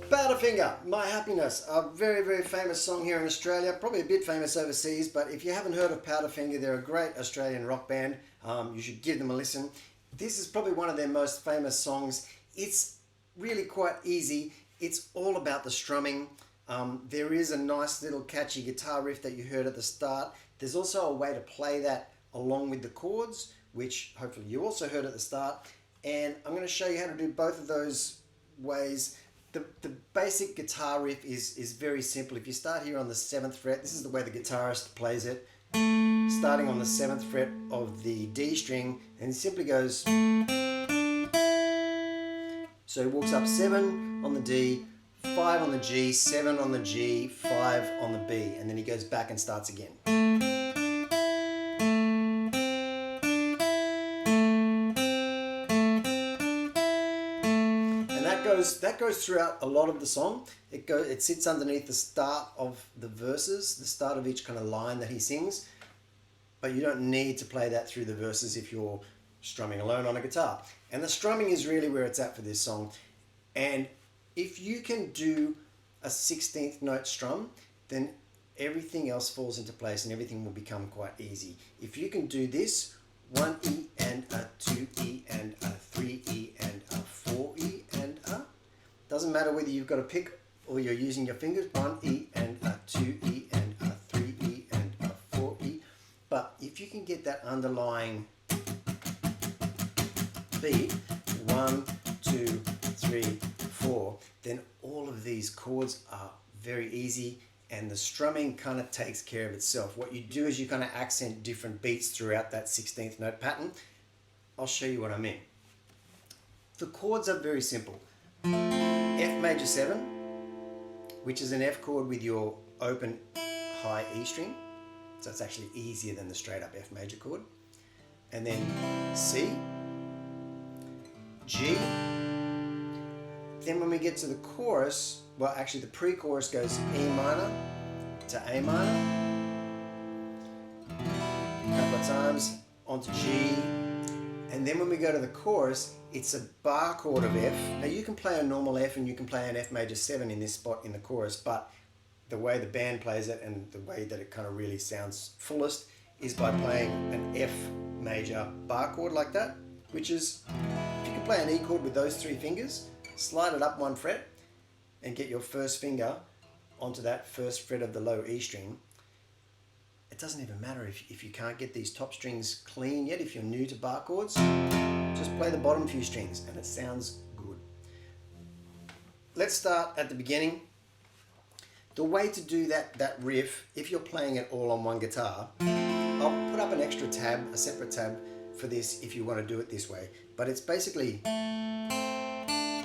Powderfinger, My Happiness, a very, very famous song here in Australia, probably a bit famous overseas, but if you haven't heard of Powderfinger, they're a great Australian rock band. You should give them a listen. This is probably one of their most famous songs. It's really quite easy. It's all about the strumming. There is a nice little catchy guitar riff that you heard at the start. There's also a way to play that along with the chords, which hopefully you also heard at the start. And I'm going to show you how to do both of those ways. The basic guitar riff is very simple. If you start here on the 7th fret, this is the way the guitarist plays it. Starting on the 7th fret of the D string, and he simply goes. So he walks up 7 on the D, 5 on the G, 7 on the G, 5 on the B, and then he goes back and starts again. That goes throughout a lot of the song. It sits underneath the start of the verses, the start of each kind of line that he sings, but you don't need to play that through the verses if you're strumming alone on a guitar. And the strumming is really where it's at for this song. And if you can do a 16th note strum, then everything else falls into place and everything will become quite easy. If you can do this, 1 E and a 2 E and a 3 E and a 4 E and a, doesn't matter whether you've got a pick or you're using your fingers, 1 E and a 2 E and a 3 E and a 4 E. But if you can get that underlying beat, 1, 2, 3, 4, then all of these chords are very easy and the strumming kind of takes care of itself. What you do is you kind of accent different beats throughout that 16th note pattern. I'll show you what I mean. The chords are very simple. F major 7, which is an F chord with your open high E string. So it's actually easier than the straight up F major chord. And then C, G. Then when we get to the chorus, well actually the pre-chorus goes E minor to A minor, a couple of times onto G, and then when we go to the chorus, it's a bar chord of F. Now you can play a normal F and you can play an F major 7 in this spot in the chorus, but the way the band plays it and the way that it kind of really sounds fullest is by playing an F major bar chord like that, which is, if you can play an E chord with those 3 fingers, slide it up 1 fret and get your first finger onto that first fret of the low E string. It doesn't even matter if you can't get these top strings clean yet, if you're new to bar chords, just play the bottom few strings and it sounds good. Let's start at the beginning. The way to do that riff, if you're playing it all on one guitar, I'll put up an extra tab, a separate tab for this if you want to do it this way, but it's basically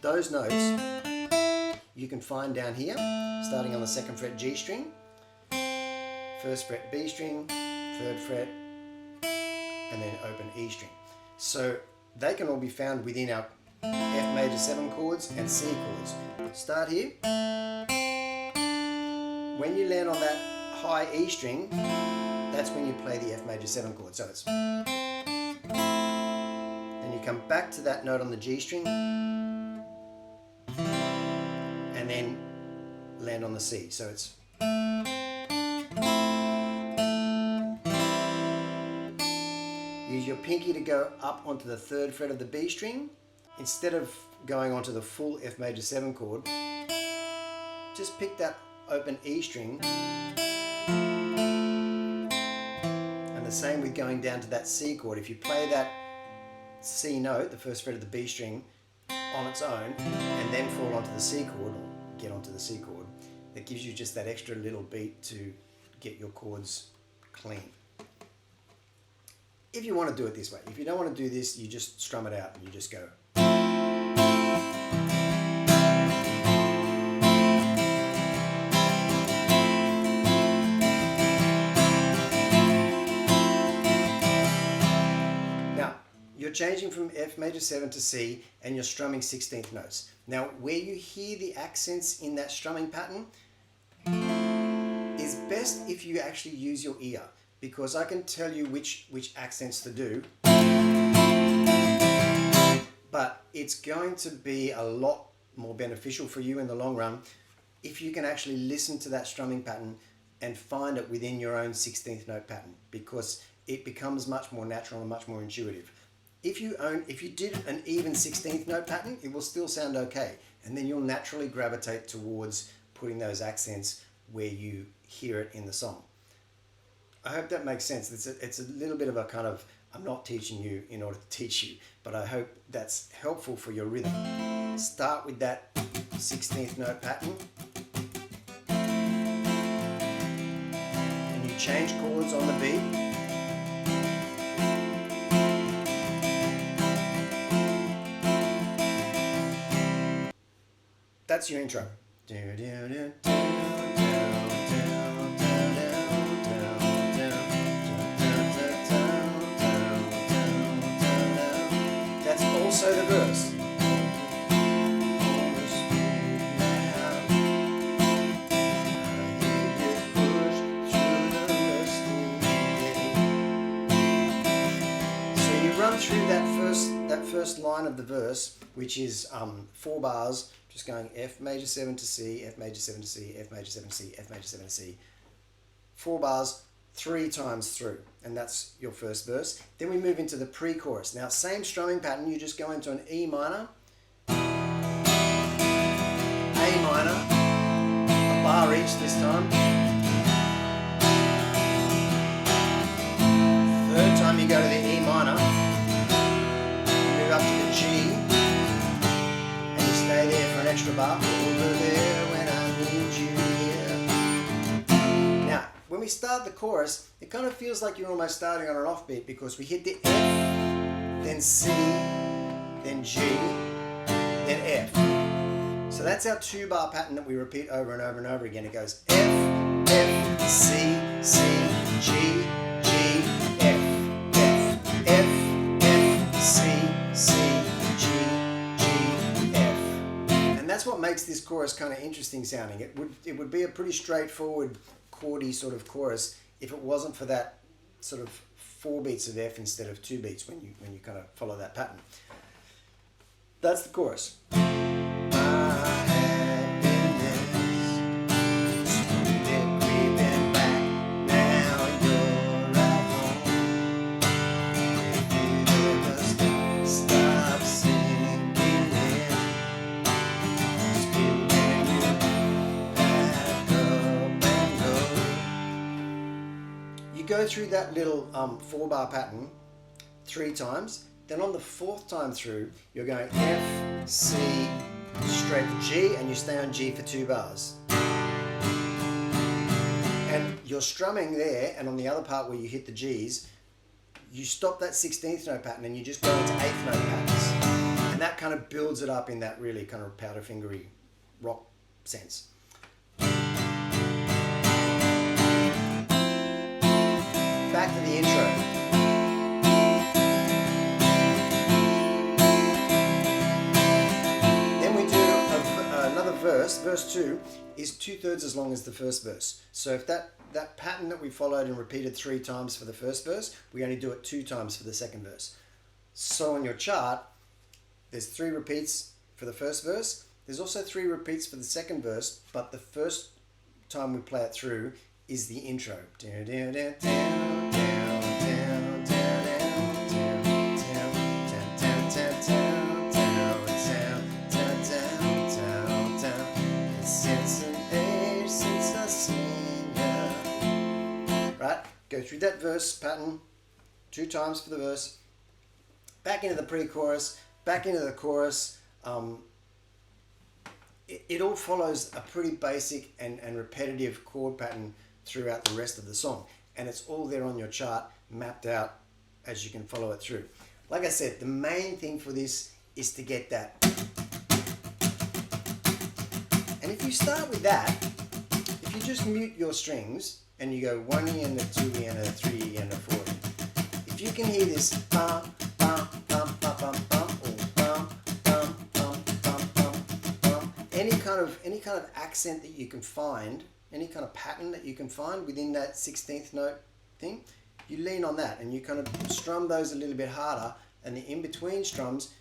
those notes you can find down here, starting on the 2nd fret G string, 1st fret B string, 3rd fret, and then open E string. So they can all be found within our F major 7 chords and C chords. Start here. When you land on that high E string, that's when you play the F major 7 chord. So it's, and you come back to that note on the G string, and then land on the C. So it's, use your pinky to go up onto the 3rd fret of the B string. Instead of going onto the full F major 7 chord, just pick that open E string. And the same with going down to that C chord. If you play that C note, the 1st fret of the B string, on its own, and then fall onto the C chord, get onto the C chord, that gives you just that extra little beat to get your chords clean. If you want to do it this way, if you don't want to do this, you just strum it out and you just go. You're changing from F major 7 to C and you're strumming 16th notes. Now where you hear the accents in that strumming pattern is best if you actually use your ear, because I can tell you which accents to do, but it's going to be a lot more beneficial for you in the long run if you can actually listen to that strumming pattern and find it within your own 16th note pattern, because it becomes much more natural and much more intuitive. If you did an even 16th note pattern, it will still sound okay, and then you'll naturally gravitate towards putting those accents where you hear it in the song. I hope that makes sense. It's a little bit of a kind of, I'm not teaching you in order to teach you, but I hope that's helpful for your rhythm. Start with that 16th note pattern, and you change chords on the beat. That's your intro. That's also the verse. So you run through that first line of the verse, which is 4 bars. Just going F major 7 to C, F major 7 to C, F major 7 to C, F major 7 to C. 4 bars, 3 times through, and that's your first verse. Then we move into the pre-chorus. Now, same strumming pattern, you just go into an E minor, A minor, a bar each this time. Third time you go to the E minor, you move up to the G, stay there for an extra bar. Over there when I need you here. Now, when we start the chorus, it kind of feels like you're almost starting on an offbeat, because we hit the F, then C, then G, then F. So that's our 2-bar pattern that we repeat over and over and over again. It goes F, F, C, C, G, G, F, F, F, F, C, C, G, that's what makes this chorus kind of interesting sounding. It would be a pretty straightforward chordy sort of chorus if it wasn't for that sort of 4 beats of F instead of 2 beats when you kind of follow that pattern. That's the chorus. Go through that little 4-bar pattern 3 times, then on the 4th time through you're going F, C, straight to G, and you stay on G for 2 bars. And you're strumming there, and on the other part where you hit the G's, you stop that 16th note pattern and you just go into 8th note patterns, and that kind of builds it up in that really kind of powderfingery rock sense. Back to the intro. Then we do another verse. Verse 2 is 2/3 as long as the first verse. So if that pattern that we followed and repeated 3 times for the first verse, we only do it 2 times for the second verse. So on your chart, there's 3 repeats for the first verse. There's also 3 repeats for the second verse, but the first time we play it through is the intro. Right? Go through that verse pattern 2 times for the verse, back into the pre-chorus, back into the chorus, it all follows a pretty basic and repetitive chord pattern throughout the rest of the song. And it's all there on your chart, mapped out as you can follow it through. Like I said, the main thing for this is to get that. And if you start with that, if you just mute your strings and you go 1E and a 2E and a 3E and a 4E, if you can hear this bum, bum, bum, bum, bum, bum, or bum, bum, bum, bum, bum, bum, any kind of accent that you can find, any kind of pattern that you can find within that 16th note thing, you lean on that and you kind of strum those a little bit harder, and the in-between strums,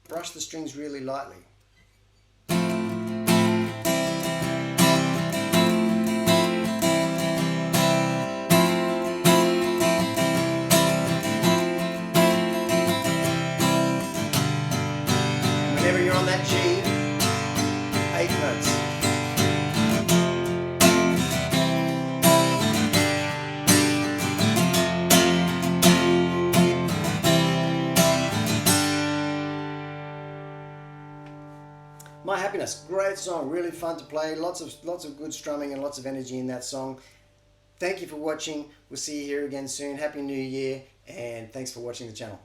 brush the strings really lightly. Whenever you're on that G, 8 notes. My Happiness, great song, really fun to play, lots of good strumming and lots of energy in that song. Thank you for watching. We'll see you here again soon. Happy New Year, and thanks for watching the channel.